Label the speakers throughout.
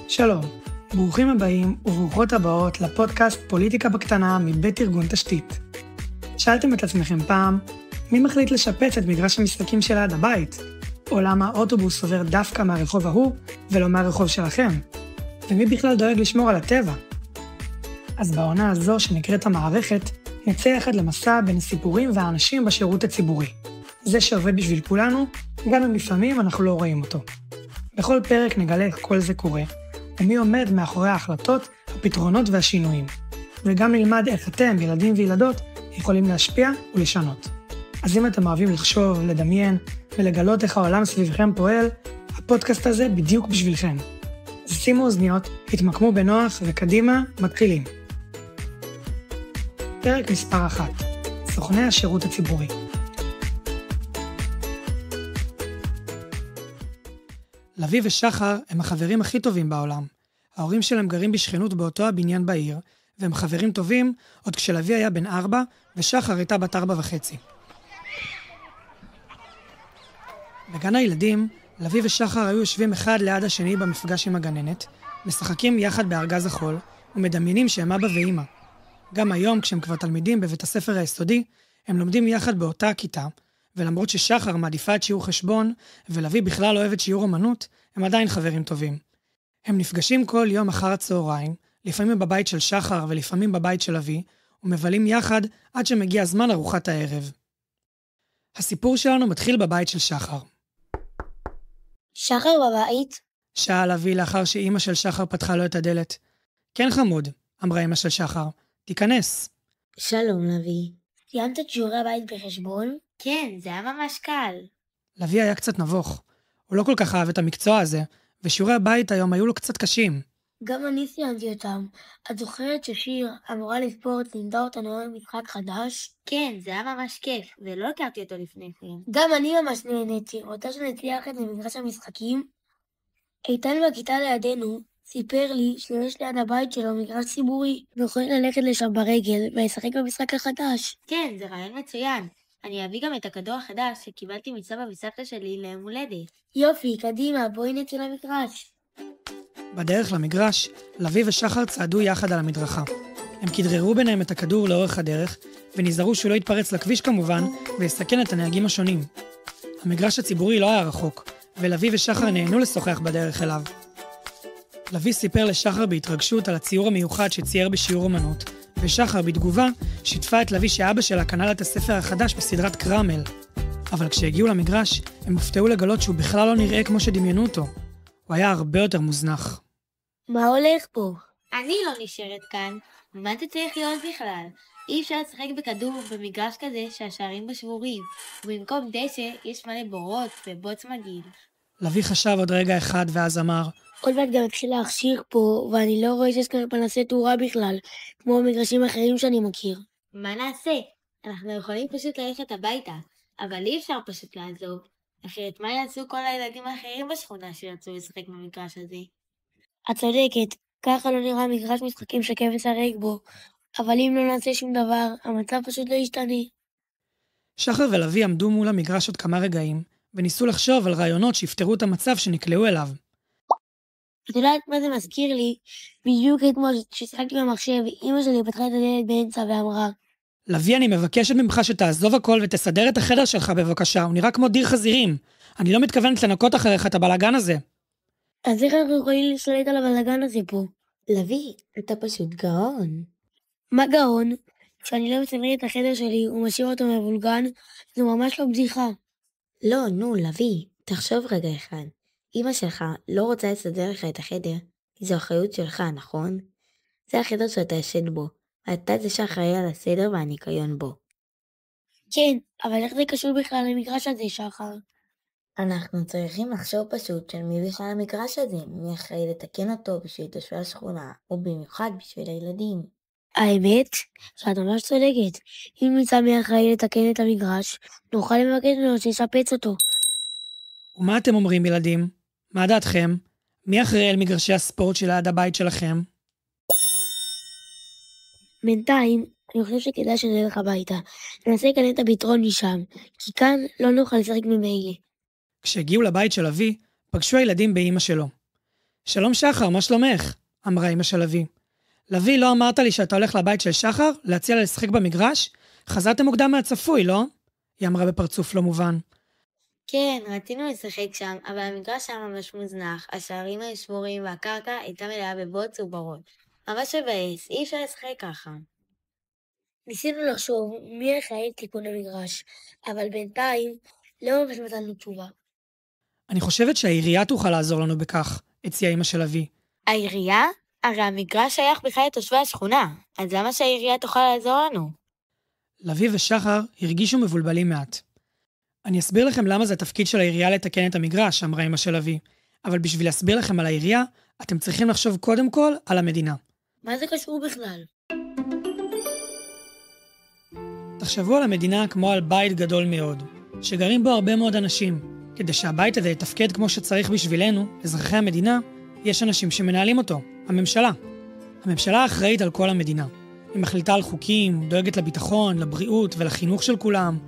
Speaker 1: שלום, ברוכים הבאים וברוכות הבאות לפודקאסט פוליטיקה בקטנה מבית ארגון תשתית. שאלתם את עצמכם פעם, מי מחליט לשפץ את מגרש המשחקים של ליד הבית? או למה האוטובוס עובר דווקא מהרחוב ההוא ולא מהרחוב שלכם? ומי בכלל דואג לשמור על הטבע? אז בעונה הזו שנקראת המערכת, נצא יחד למסע בין הסיפורים והאנשים בשירות הציבורי. זה שעובד בשביל כולנו, גם אם לפעמים אנחנו לא רואים אותו. בכל פרק נגלה איך כל זה קורה, ומי עומד מאחורי ההחלטות, הפתרונות והשינויים. וגם נלמד איך אתם, ילדים וילדות, יכולים להשפיע ולשנות. אז אם אתם אוהבים לחשוב, לדמיין ולגלות איך העולם סביבכם פועל, הפודקאסט הזה בדיוק בשבילכם. אז שימו אוזניות, התמקמו בנוח וקדימה, מתחילים. פרק מספר 1. סוכני השירות הציבורי. לוי ושחר הם החברים הכי טובים בעולם. ההורים שלהם גרים בשכנות באותו הבניין בעיר, והם חברים טובים עוד כשלוי היה בן 4 ושחר הייתה בת 4.5. בגן הילדים, לוי ושחר היו יושבים אחד ליד השני במפגש עם הגננת, משחקים יחד בארגז החול ומדמיינים שהם אבא ואמא. גם היום, כשהם כבר תלמידים בבית הספר היסודי, הם לומדים יחד באותה כיתה, ולמרות ששחר מעדיפה את שיעור חשבון, ולוי בכלל אוהב את שיעור אמנות, הם עדיין חברים טובים. הם נפגשים כל יום אחר הצהריים, לפעמים בבית של שחר ולפעמים בבית של לוי, ומבלים יחד עד שמגיע זמן ארוחת הערב. הסיפור שלנו מתחיל בבית של שחר.
Speaker 2: שחר בבית?
Speaker 1: שאל לוי לאחר שאמא של שחר פתחה לו את הדלת. כן חמוד, אמרה אמא של שחר, תיכנס.
Speaker 2: שלום לוי. סיימת את שיעורי הבית בחשבון? כן, זה היה ממש קל.
Speaker 1: לוי היה קצת נבוך. הוא לא כל כך אהב את המקצוע הזה, ושיעורי הבית היום היו לו קצת קשים.
Speaker 2: גם אני סיימתי אותם. את זוכרת ששיר, המורה לספורט, לימדה אותנו היום משחק חדש? כן, זה היה ממש כיף, ולא הכרתי אותו לפני כן. גם אני ממש נהניתי. רוצה שנצא יחד למגרש המשחקים? איתן בכיתה לידינו סיפר לי שיש ליד הבית שלו מגרש ציבורי, ויכולים ללכת לשם ברגל ולשחק במשחק החדש. כן, זה רעיון מצוין. אני אביא גם את הכדור החדש שקיבלתי מסבא וסבתא שלי ליום הולדת. יופי, קדימה, בואי נצא למגרש.
Speaker 1: בדרך למגרש, לוי ושחר צעדו יחד על המדרכה. הם כדררו ביניהם את הכדור לאורך הדרך, ונזהרו שהוא לא יתפרץ לכביש כמובן, ויסכן את הנהגים השונים. המגרש הציבורי לא היה רחוק, ולוי ושחר נהנו לשוחח בדרך אליו. לוי סיפר לשחר בהתרגשות על הציור המיוחד שצייר בשיעור אמנות, ושחר בתגובה שיתפה את לוי שאבא שלה קנה לה את הספר החדש בסדרת קרמל. אבל כשהגיעו למגרש, הם הופתעו לגלות שהוא בכלל לא נראה כמו שדמיינו אותו. הוא היה הרבה יותר מוזנח.
Speaker 2: מה הולך פה? אני לא נשארת כאן. מה זה צריך להיות בכלל? אי אפשר לשחק בכדור במגרש כזה שהשערים בו שבורים, ובמקום דשא יש מלא בורות ובוץ מגעיל.
Speaker 1: לוי חשב עוד רגע אחד ואז אמר,
Speaker 2: עוד מעט גם התחיל להכשיר פה, ואני לא רואה שיש כאן פנסי תאורה בכלל, כמו מגרשים אחרים שאני מכיר. מה נעשה? אנחנו יכולים פשוט ללכת הביתה, אבל אי אפשר פשוט לעזוב. אחרת מה יעשו כל הילדים האחרים בשכונה שירצו לשחק במגרש הזה? את צודקת, ככה לא נראה מגרש משחקים שכיף לשחק בו, אבל אם לא נעשה שום דבר, המצב פשוט לא ישתנה.
Speaker 1: שחר ולוי עמדו מול המגרש עוד כמה רגעים, וניסו לחשוב על רעיונות שיפתרו את המצב שנקלעו אליו.
Speaker 2: את יודעת מה זה מזכיר לי? בדיוק אתמול ששיחקתי במחשב, אמא שלי פתחה את הדלת באמצע ואמרה,
Speaker 1: לוי, אני מבקשת ממך שתעזוב הכל ותסדר את החדר שלך בבקשה, הוא נראה כמו דיר חזירים. אני לא מתכוונת לנקות אחריך את הבלגן הזה.
Speaker 2: אז איך אנחנו יכולים לשלט על הבלגן הזה פה? לוי, אתה פשוט גאון. מה גאון? כשאני לא מסדר את החדר שלי ומשאיר אותו מבולגן, זו ממש לא בדיחה. לא, נו, לוי, תחשוב רגע אחד. אמא שלך לא רוצה לסדר לך את החדר, זו אחריות שלך, נכון? זה החדר שאתה ישן בו, ואתה זה שאחראי על הסדר והניקיון בו. כן, אבל איך זה קשור בכלל למגרש הזה, שחר? אנחנו צריכים לחשוב פשוט של מי בכלל המגרש הזה, מי אחראי לתקן אותו בשביל תושבי השכונה, או במיוחד בשביל הילדים. האמת, שאת ממש צודקת. אם נמצא מי אחראי לתקן את המגרש, נוכל לבקש ממנו שישפץ אותו.
Speaker 1: ומה אתם אומרים, ילדים? מה דעתכם? מי אחראי על מגרשי הספורט של ליד הבית שלכם?
Speaker 2: בינתיים, אני חושב שכדאי שנלך הביתה. ננסה כאן את הפתרון משם, כי כאן לא נוכל לשחק ממילא.
Speaker 1: כשהגיעו לבית של לוי, פגשו הילדים באמא שלו. שלום שחר, מה שלומך? אמרה אמא של לוי. לוי, לא אמרת לי שאתה הולך לבית של שחר? להציע לה לשחק במגרש? חזרתם מוקדם מהצפוי, לא? היא אמרה בפרצוף לא מובן.
Speaker 2: כן, רצינו לשחק שם, אבל המגרש היה ממש מוזנח, השערים היו שבורים והקרקע הייתה מלאה בבוץ וברות. ממש מבאס, אי אפשר לשחק ככה. ניסינו לחשוב מי אחראי לתיקון המגרש, אבל בינתיים לא ממש נתנו תשובה.
Speaker 1: אני חושבת שהעירייה תוכל לעזור לנו בכך, הציעה אמא של לוי.
Speaker 2: העירייה? הרי המגרש שייך בכלל לתושבי השכונה, אז למה שהעירייה תוכל לעזור לנו?
Speaker 1: לוי ושחר הרגישו מבולבלים מעט. אני אסביר לכם למה זה התפקיד של העירייה לתקן את המגרש, אמרה אמא של לוי. אבל בשביל להסביר לכם על העירייה, אתם צריכים לחשוב קודם כל על המדינה.
Speaker 2: מה זה קשור בכלל?
Speaker 1: תחשבו על המדינה כמו על בית גדול מאוד, שגרים בו הרבה מאוד אנשים. כדי שהבית הזה יתפקד כמו שצריך בשבילנו, אזרחי המדינה, יש אנשים שמנהלים אותו, הממשלה. הממשלה אחראית על כל המדינה. היא מחליטה על חוקים, דואגת לביטחון, לבריאות ולחינוך של כולם.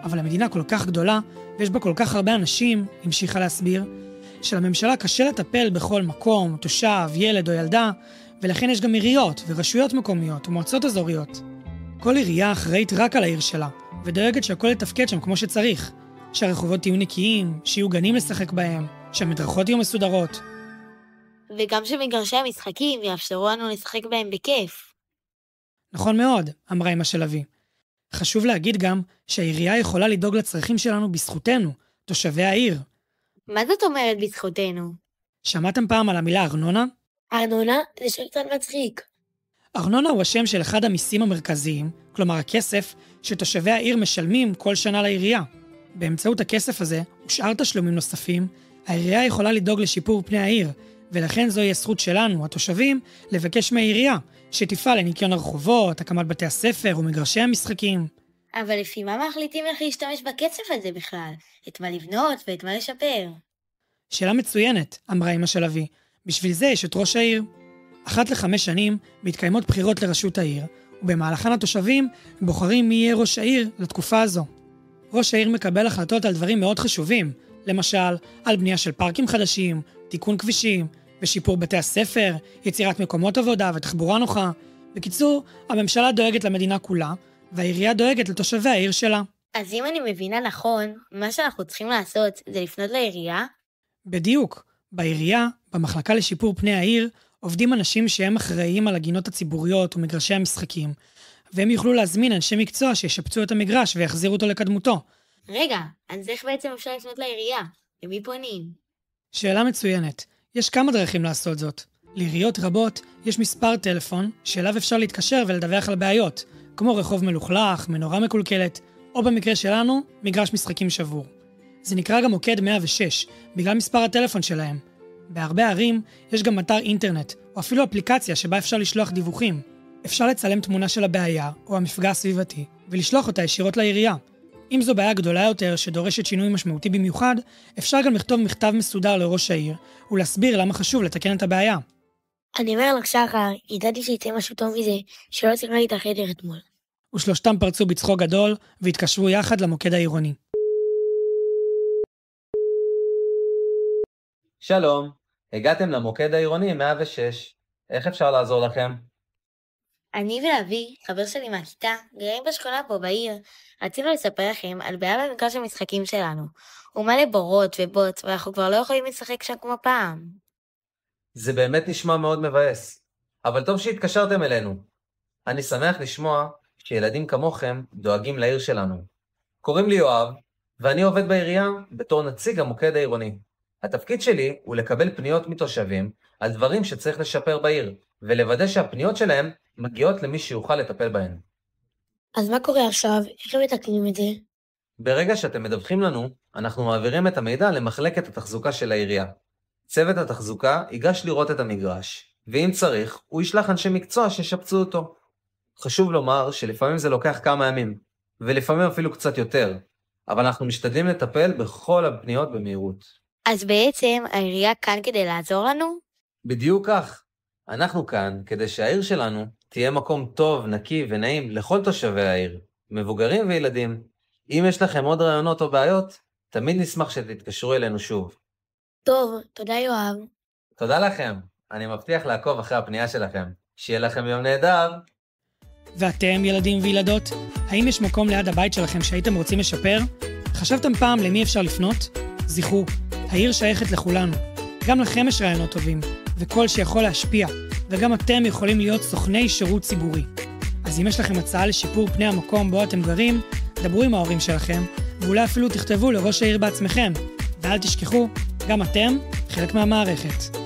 Speaker 1: אבל המדינה כל כך גדולה, ויש בה כל כך הרבה אנשים, המשיכה להסביר, שלממשלה קשה לטפל בכל מקום, תושב, ילד או ילדה, ולכן יש גם עיריות ורשויות מקומיות ומועצות אזוריות. כל עירייה אחראית רק על העיר שלה, ודואגת שהכל יתפקד שם כמו שצריך. שהרחובות יהיו נקיים, שיהיו גנים לשחק בהם, שהמדרכות יהיו מסודרות.
Speaker 2: וגם שמגרשי המשחקים יאפשרו לנו לשחק בהם בכיף.
Speaker 1: נכון מאוד, אמרה אמא של לוי. חשוב להגיד גם שהעירייה יכולה לדאוג לצרכים שלנו בזכותנו, תושבי העיר.
Speaker 2: מה זאת אומרת בזכותנו?
Speaker 1: שמעתם פעם על המילה ארנונה?
Speaker 2: ארנונה זה שם קצת מצחיק.
Speaker 1: ארנונה הוא השם של אחד המיסים המרכזיים, כלומר הכסף שתושבי העיר משלמים כל שנה לעירייה. באמצעות הכסף הזה ושאר תשלומים נוספים, העירייה יכולה לדאוג לשיפור פני העיר, ולכן זוהי הזכות שלנו, התושבים, לבקש מהעירייה, שתפעל לניקיון הרחובות, הקמת בתי הספר ומגרשי המשחקים.
Speaker 2: אבל לפי מה מחליטים איך להשתמש בכסף הזה בכלל? את מה לבנות ואת מה לשפר?
Speaker 1: שאלה מצוינת, אמרה אמא של לוי. בשביל זה יש את ראש העיר. 1 ל-5 שנים מתקיימות בחירות לראשות העיר, ובמהלכן התושבים בוחרים מי יהיה ראש העיר לתקופה הזו. ראש העיר מקבל החלטות על דברים מאוד חשובים, למשל, על בנייה של פארקים חדשים, תיקון כבישים, ושיפור בתי הספר, יצירת מקומות עבודה ותחבורה נוחה. בקיצור, הממשלה דואגת למדינה כולה, והעירייה דואגת לתושבי העיר שלה.
Speaker 2: אז אם אני מבינה נכון, מה שאנחנו צריכים לעשות זה לפנות לעירייה?
Speaker 1: בדיוק. בעירייה, במחלקה לשיפור פני העיר, עובדים אנשים שהם אחראים על הגינות הציבוריות ומגרשי המשחקים, והם יוכלו להזמין אנשי מקצוע שישפצו את המגרש ויחזירו אותו לקדמותו.
Speaker 2: רגע, אז איך בעצם אפשר לפנות לעירייה? למי פונים?
Speaker 1: שאלה מצוינת. יש כמה דרכים לעשות זאת. לעיריות רבות יש מספר טלפון שאליו אפשר להתקשר ולדווח על בעיות, כמו רחוב מלוכלך, מנורה מקולקלת, או במקרה שלנו, מגרש משחקים שבור. זה נקרא גם מוקד 106, בגלל מספר הטלפון שלהם. בהרבה ערים יש גם אתר אינטרנט, או אפילו אפליקציה שבה אפשר לשלוח דיווחים. אפשר לצלם תמונה של הבעיה, או המפגע הסביבתי, ולשלוח אותה ישירות לעירייה. אם זו בעיה גדולה יותר שדורשת שינוי משמעותי במיוחד, אפשר גם לכתוב מכתב מסודר לראש העיר, ולהסביר למה חשוב לתקן את הבעיה.
Speaker 2: אני אומר לך שחר, ידעתי שיצא משהו טוב מזה, שלא צריכה להתאחד אתמול.
Speaker 1: ושלושתם פרצו בצחוק גדול, והתקשרו יחד למוקד העירוני.
Speaker 3: שלום, הגעתם למוקד העירוני 106. איך אפשר לעזור לכם?
Speaker 2: אני ולוי, חבר שלי מהכיתה, גרים בשכונה פה בעיר. רצינו לספר לכם על בעיה במגרש המשחקים שלנו. הוא מלא בורות ובוץ, ואנחנו כבר לא יכולים לשחק שם כמו פעם.
Speaker 3: זה באמת נשמע מאוד מבאס, אבל טוב שהתקשרתם אלינו. אני שמח לשמוע שילדים כמוכם דואגים לעיר שלנו. קוראים לי יואב, ואני עובד בעירייה בתור נציג המוקד העירוני. התפקיד שלי הוא לקבל פניות מתושבים על דברים שצריך לשפר בעיר, ולוודא שהפניות שלהם מגיעות למי שיוכל לטפל בהן.
Speaker 2: אז מה קורה עכשיו? איך הם מתקנים את זה?
Speaker 3: ברגע שאתם מדווחים לנו, אנחנו מעבירים את המידע למחלקת התחזוקה של העירייה. צוות התחזוקה ייגש לראות את המגרש, ואם צריך, הוא ישלח אנשי מקצוע שישפצו אותו. חשוב לומר שלפעמים זה לוקח כמה ימים, ולפעמים אפילו קצת יותר, אבל אנחנו משתדלים לטפל בכל הפניות במהירות.
Speaker 2: אז בעצם העירייה כאן כדי לעזור לנו?
Speaker 3: בדיוק כך. אנחנו כאן כדי שהעיר שלנו תהיה מקום טוב, נקי ונעים לכל תושבי העיר, מבוגרים וילדים. אם יש לכם עוד רעיונות או בעיות, תמיד נשמח שתתקשרו אלינו שוב.
Speaker 2: טוב, תודה יואב.
Speaker 3: תודה לכם. אני מבטיח לעקוב אחרי הפנייה שלכם. שיהיה לכם יום נהדר.
Speaker 1: ואתם, ילדים וילדות, האם יש מקום ליד הבית שלכם שהייתם רוצים לשפר? חשבתם פעם למי אפשר לפנות? זכרו, העיר שייכת לכולנו. גם לכם יש רעיונות טובים, וכל שיכול להשפיע, וגם אתם יכולים להיות סוכני שירות ציבורי. אז אם יש לכם הצעה לשיפור פני המקום בו אתם גרים, דברו עם ההורים שלכם, ואולי אפילו תכתבו לראש העיר בעצמכם. ואל תשכחו, גם אתם חלק מהמערכת.